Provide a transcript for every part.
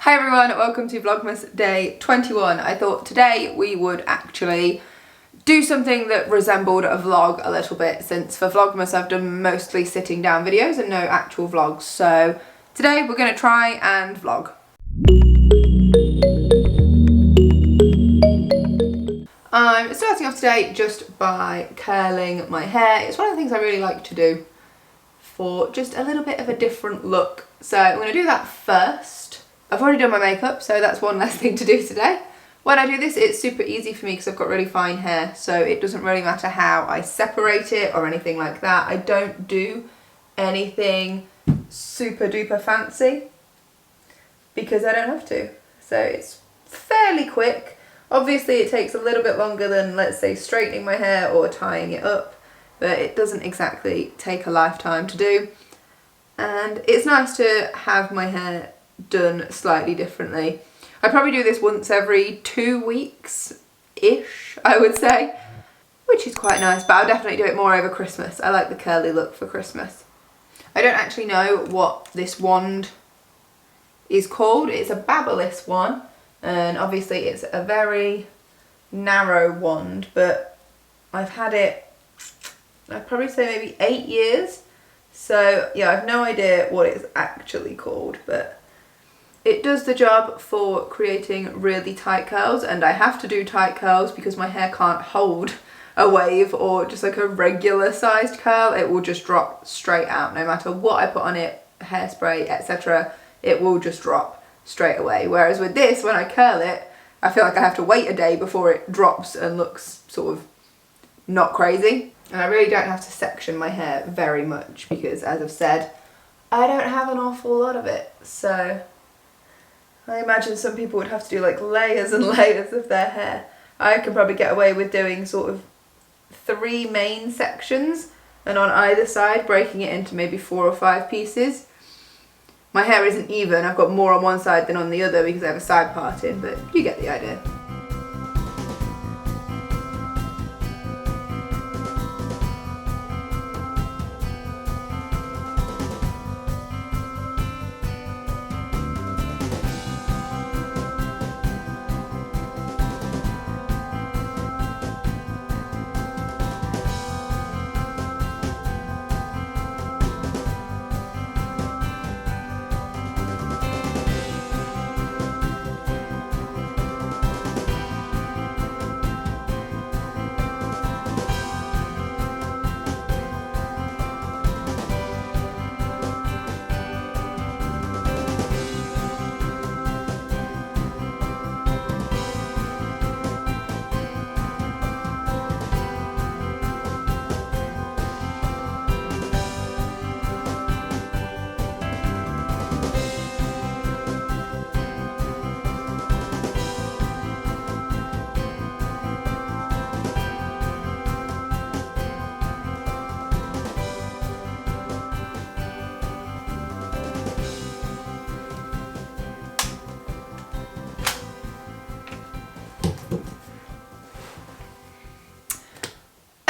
Hi everyone, welcome to Vlogmas day 21. I thought today we would actually do something that resembled a vlog a little bit, since for Vlogmas I've done mostly sitting down videos and no actual vlogs. So today we're going to try and vlog. I'm starting off today just by curling my hair. It's one of the things I really like to do for just a little bit of a different look. So I'm going to do that first. I've already done my makeup, so that's one less thing to do today. When I do this, it's super easy for me because I've got really fine hair, so it doesn't really matter how I separate it or anything like that. I don't do anything super duper fancy because I don't have to. So it's fairly quick. Obviously it takes a little bit longer than, let's say, straightening my hair or tying it up, but it doesn't exactly take a lifetime to do. And it's nice to have my hair done slightly differently. I probably do this once every 2 weeks-ish, I would say, which is quite nice, but I'll definitely do it more over Christmas. I like the curly look for Christmas. I don't actually know what this wand is called. It's a Babyliss one, and obviously it's a very narrow wand, but I've had it, I'd probably say maybe 8 years. So yeah, I've no idea what it's actually called, but it does the job for creating really tight curls, and I have to do tight curls because my hair can't hold a wave or just like a regular sized curl. It will just drop straight out no matter what I put on it, hairspray, etc. It will just drop straight away. Whereas with this, when I curl it, I feel like I have to wait a day before it drops and looks sort of not crazy. And I really don't have to section my hair very much because, as I've said, I don't have an awful lot of it. So I imagine some people would have to do like layers and layers of their hair. I can probably get away with doing sort of 3 main sections and on either side breaking it into maybe 4 or 5 pieces. My hair isn't even, I've got more on one side than on the other because I have a side part in, but you get the idea.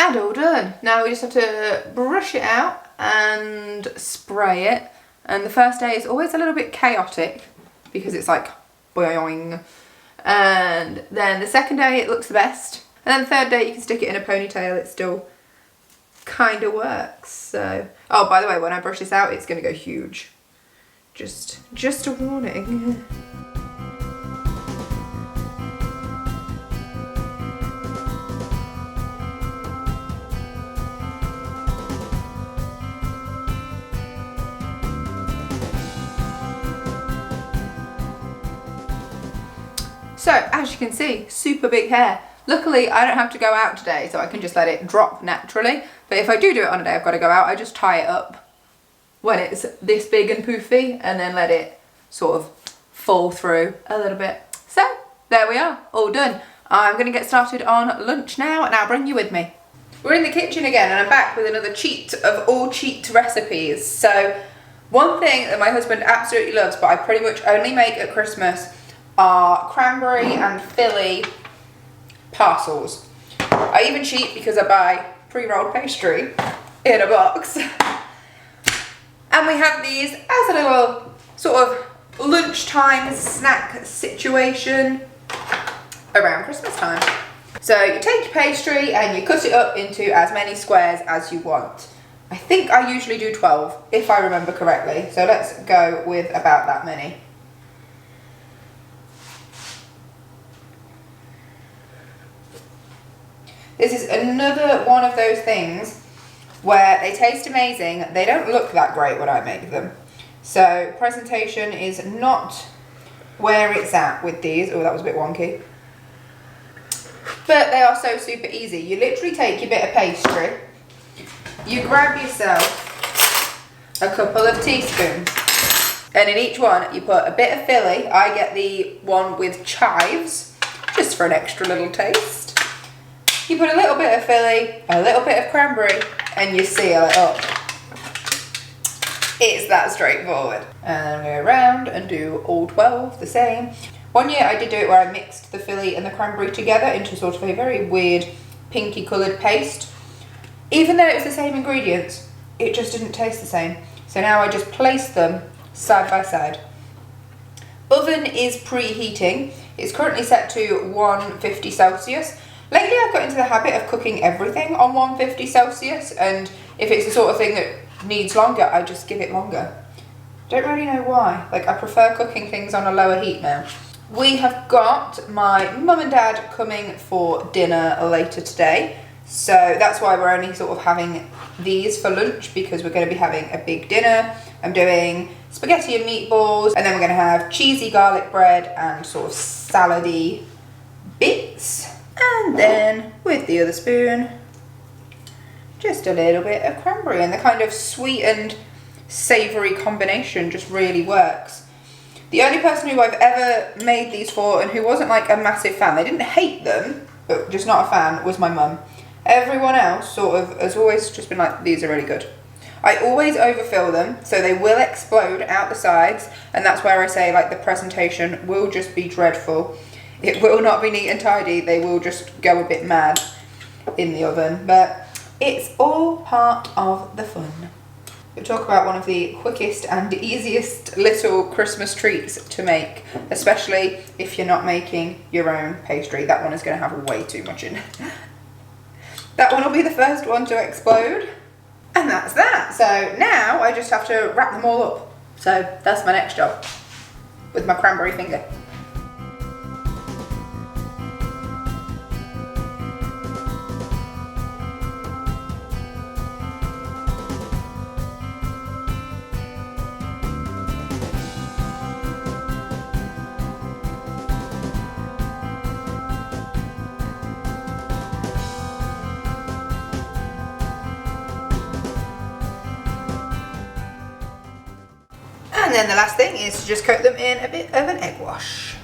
And all done. Now we just have to brush it out and spray it. And the first day is always a little bit chaotic because it's like boing. And then the second day it looks the best. And then the third day you can stick it in a ponytail. It still kind of works. So, oh, by the way, when I brush this out, it's going to go huge. Just a warning. So, as you can see, super big hair. Luckily, I don't have to go out today, so I can just let it drop naturally. But if I do it on a day I've got to go out, I just tie it up when it's this big and poofy, and then let it sort of fall through a little bit. So, there we are, all done. I'm going to get started on lunch now, and I'll bring you with me. We're in the kitchen again, and I'm back with another cheat of all cheat recipes. So, one thing that my husband absolutely loves, but I pretty much only make at Christmas, are cranberry and Philly parcels. I even cheat because I buy pre-rolled pastry in a box. And we have these as a little sort of lunchtime snack situation around Christmas time. So you take your pastry and you cut it up into as many squares as you want. I think I usually do 12 if I remember correctly, so let's go with about that many. This is another one of those things where they taste amazing, they don't look that great when I make them. So presentation is not where it's at with these. Oh, that was a bit wonky. But they are so super easy. You literally take your bit of pastry, you grab yourself a couple of teaspoons, and in each one you put a bit of filling. I get the one with chives, just for an extra little taste. You put a little bit of filling, a little bit of cranberry, and you seal it up. It's that straightforward. And go around and do all 12 the same. One year I did do it where I mixed the filling and the cranberry together into sort of a very weird pinky coloured paste. Even though it was the same ingredients, it just didn't taste the same. So now I just place them side by side. Oven is preheating. It's currently set to 150 Celsius. Lately I've got into the habit of cooking everything on 150 Celsius, and if it's the sort of thing that needs longer, I just give it longer. Don't really know why. Like, I prefer cooking things on a lower heat now. We have got my mum and dad coming for dinner later today, so that's why we're only sort of having these for lunch, because we're going to be having a big dinner. I'm doing spaghetti and meatballs, and then we're going to have cheesy garlic bread and sort of salady bits. And then with the other spoon, just a little bit of cranberry, and the kind of sweet and savoury combination just really works. The only person who I've ever made these for and who wasn't like a massive fan, they didn't hate them, but just not a fan, was my mum. Everyone else sort of has always just been like, these are really good. I always overfill them, so they will explode out the sides, and that's where I say like the presentation will just be dreadful. It will not be neat and tidy, they will just go a bit mad in the oven, but it's all part of the fun. We'll talk about one of the quickest and easiest little Christmas treats to make, especially if you're not making your own pastry. That one is going to have way too much in it. That one will be the first one to explode, and that's that. So now I just have to wrap them all up. So that's my next job, with my cranberry finger. And then the last thing is to just coat them in a bit of an egg wash.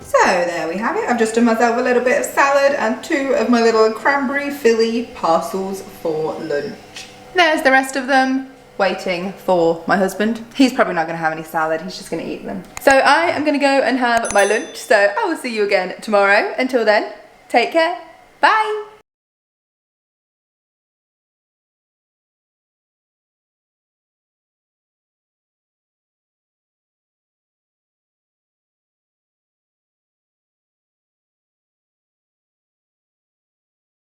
So there we have it. I've just done myself a little bit of salad and 2 of my little cranberry filly parcels for lunch. There's the rest of them, waiting for my husband. He's probably not going to have any salad, he's just going to eat them. So I am going to go and have my lunch, so I will see you again tomorrow. Until then, take care, bye!